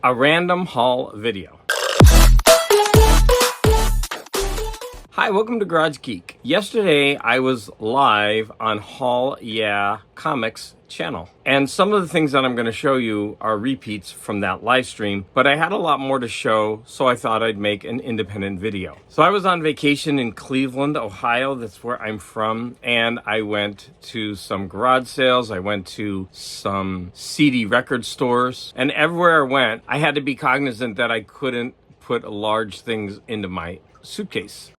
A random haul video. Hi, welcome to Garage Geek. Yesterday, I was live on Haul Yeah Comics channel. And some of the things that I'm going to show you are repeats from that live stream, but I had a lot more to show, so I thought I'd make an independent video. So I was on vacation in Cleveland, Ohio. That's where I'm from. And I went to some garage sales. I went to some CD record stores. And everywhere I went, I had to be cognizant that I couldn't put large things into my suitcase.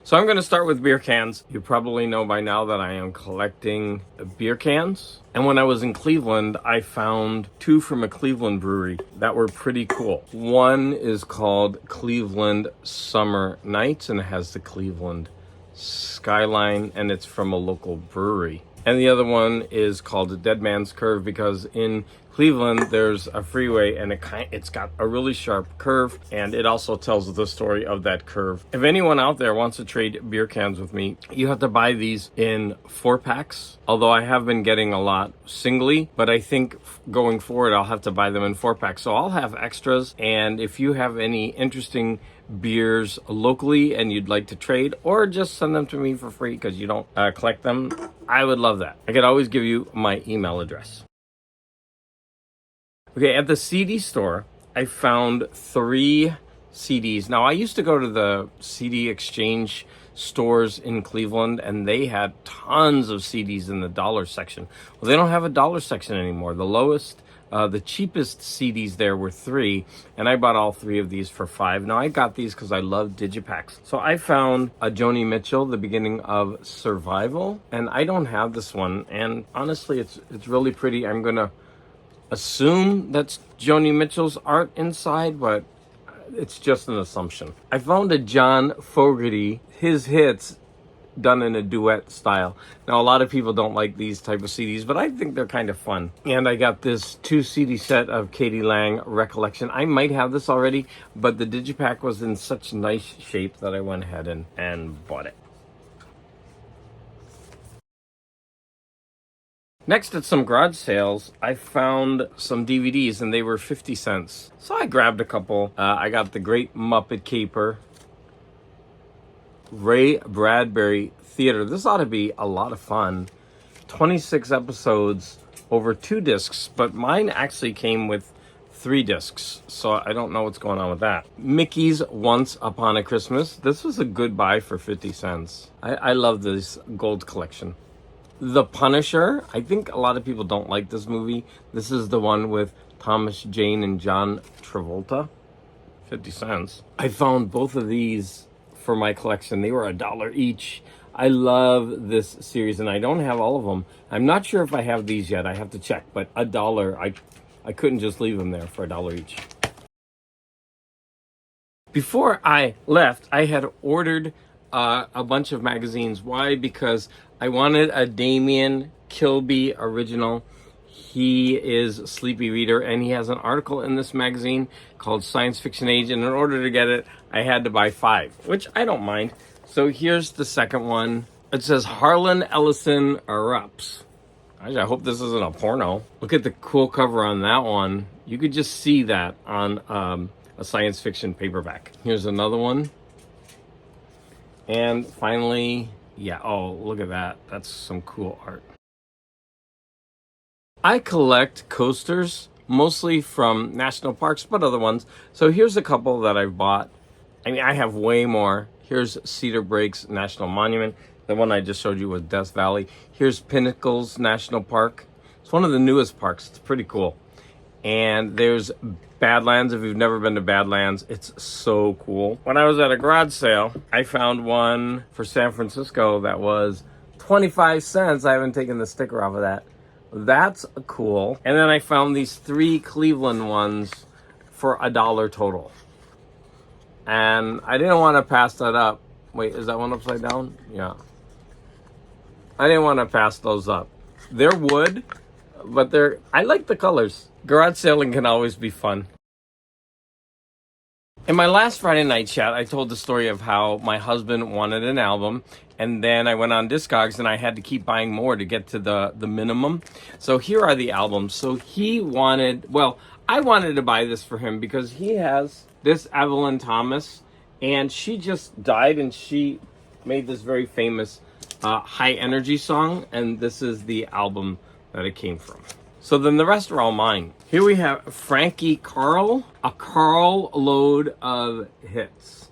So I'm going to start with beer cans. You probably know by now that I am collecting beer cans. And when I was in Cleveland, I found two from a Cleveland brewery that were pretty cool. One is called Cleveland Summer Nights, and it has the Cleveland skyline, and it's from a local brewery. And the other one is called the Dead Man's Curve, because in Cleveland there's a freeway and it's got a really sharp curve, and it also tells the story of that curve. If anyone out there wants to trade beer cans with me, you have to buy these in 4-packs. Although I have been getting a lot singly, but I think going forward I'll have to buy them in 4-packs. So I'll have extras, and if you have any interesting beers locally and you'd like to trade, or just send them to me for free because you don't collect them, I would love that. I could always give you my email address. Okay, at the CD store, I found 3 CDs. Now, I used to go to the CD exchange stores in Cleveland, and they had tons of CDs in the dollar section. Well, they don't have a dollar section anymore. The cheapest CDs there were 3, and I bought all 3 of these for $5. Now, I got these because I love digipacks. So I found a Joni Mitchell, The Beginning of Survival, and I don't have this one. And honestly, it's really pretty. I'm gonna assume that's Joni Mitchell's art inside, but it's just an assumption. I found a John Fogerty, his hits done in a duet style. Now, a lot of people don't like these type of CDs, but I think they're kind of fun. And I got this 2 CD set of k.d. lang Recollection. I might have this already, but the digipack was in such nice shape that I went ahead and bought it. Next, at some garage sales, I found some DVDs, and they were 50 cents. So I grabbed a couple. I got The Great Muppet Caper, Ray Bradbury Theater. This ought to be a lot of fun. 26 episodes over 2 discs, but mine actually came with 3 discs, so I don't know what's going on with that. Mickey's Once Upon a Christmas. This was a good buy for 50 cents. I love this gold collection. The Punisher. I think a lot of people don't like this movie. This is the one with Thomas Jane and John Travolta. 50 cents. I found both of these for my collection. They were $1 each. I love this series, and I don't have all of them. I'm not sure if I have these yet. I have to check, but $1. I couldn't just leave them there for $1 each. Before I left, I had ordered a bunch of magazines. Why? Because I wanted a Damian Kilby original. He is a sleepy reader, and he has an article in this magazine called Science Fiction Age, and in order to get it, I had to buy 5, which I don't mind. So here's the second one. It says Harlan Ellison Erupts. I hope this isn't a porno. Look at the cool cover on that one. You could just see that on a science fiction paperback. Here's another one. And finally, yeah, oh, look at that. That's some cool art. I collect coasters, mostly from national parks, but other ones. So here's a couple that I've bought. I mean, I have way more. Here's Cedar Breaks National Monument. The one I just showed you was Death Valley. Here's Pinnacles National Park. It's one of the newest parks. It's pretty cool. And there's Badlands. If you've never been to Badlands, it's so cool. When I was at a garage sale, I found one for San Francisco that was 25 cents. I haven't taken the sticker off of that. That's cool. And then I found these 3 Cleveland ones for $1 total. And I didn't want to pass that up. Wait, is that one upside down? Yeah. I didn't want to pass those up. They're wood, but I like the colors. Garage selling can always be fun. In my last Friday night chat, I told the story of how my husband wanted an album, and then I went on Discogs and I had to keep buying more to get to the minimum. So here are the albums. So he wanted, well, I wanted to buy this for him because he has this Evelyn Thomas, and she just died, and she made this very famous high energy song, and this is the album that it came from. So then the rest are all mine. Here we have Frankie Carl, a Carl load of hits.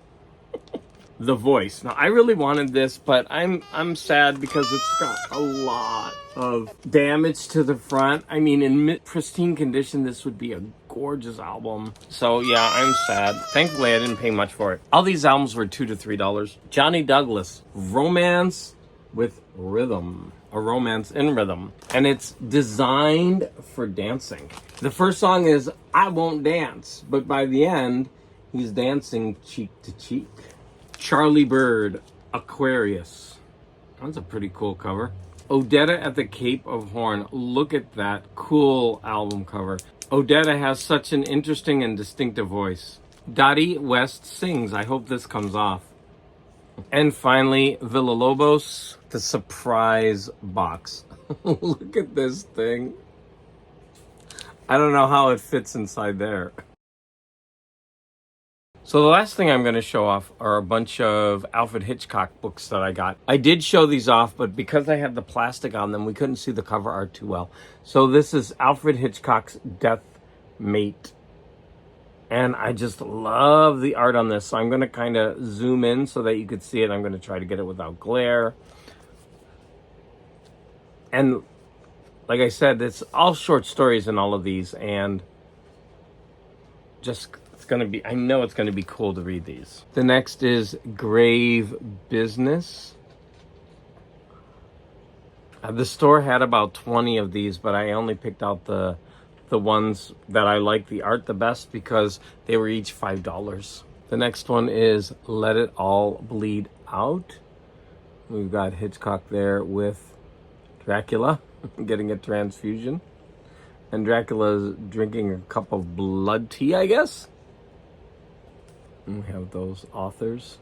The Voice. Now I really wanted this, but I'm sad because it's got a lot of damage to the front. I mean, in pristine condition, this would be a gorgeous album. So yeah, I'm sad. Thankfully, I didn't pay much for it. All these albums were $2 to $3. Johnny Douglas, Romance with Rhythm. A Romance in Rhythm. And it's designed for dancing. The first song is I Won't Dance, but by the end, he's dancing cheek to cheek. Charlie Bird, Aquarius. That's a pretty cool cover. Odetta at the Cape of Horn. Look at that cool album cover. Odetta has such an interesting and distinctive voice. Dottie West Sings. I hope this comes off. And finally, Villa-Lobos, the surprise box. Look at this thing. I don't know how it fits inside there. So the last thing I'm going to show off are a bunch of Alfred Hitchcock books that I got. I did show these off, but because I had the plastic on them, we couldn't see the cover art too well. So this is Alfred Hitchcock's Death Mate. And I just love the art on this. So I'm going to kind of zoom in so that you could see it. I'm going to try to get it without glare. And like I said, it's all short stories in all of these. And just... I know it's going to be cool to read these. The next is Grave Business. The store had about 20 of these, but I only picked out the ones that I like the art the best because they were each $5. The next one is Let It All Bleed Out. We've got Hitchcock there with Dracula getting a transfusion. And Dracula's drinking a cup of blood tea, I guess. We have those authors.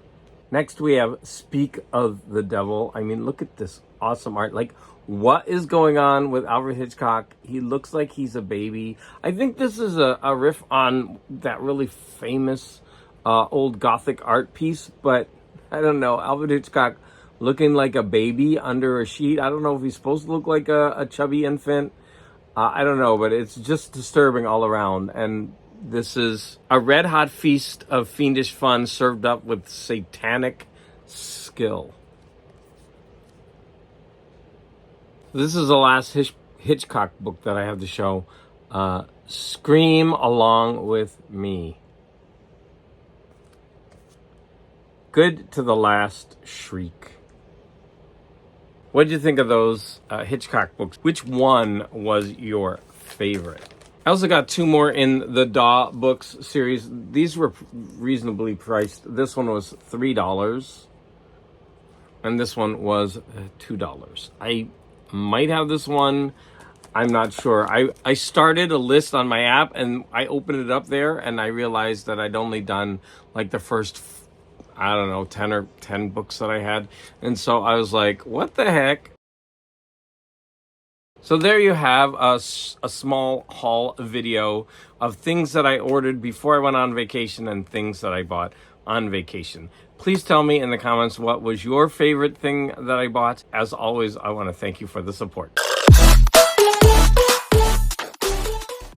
Next we have Speak of the Devil. I mean, look at this awesome art. Like, what is going on with Alfred Hitchcock? He looks like he's a baby. I think this is a riff on that really famous old Gothic art piece, but I don't know. Alfred Hitchcock looking like a baby under a sheet. I don't know if he's supposed to look like a chubby infant. I don't know, but it's just disturbing all around. And this is a red-hot feast of fiendish fun served up with satanic skill. This is the last Hitchcock book that I have to show. Scream Along with Me. Good to the last shriek. What did you think of those Hitchcock books? Which one was your favorite? I also got two more in the Daw Books series. These were reasonably priced. This one was $3, and this one was $2. I might have this one. I'm not sure. I started a list on my app, and I opened it up there, and I realized that I'd only done like the first, I don't know, 10 books that I had. And so I was like, what the heck? So there you have a small haul video of things that I ordered before I went on vacation and things that I bought on vacation. Please tell me in the comments what was your favorite thing that I bought. As always, I want to thank you for the support.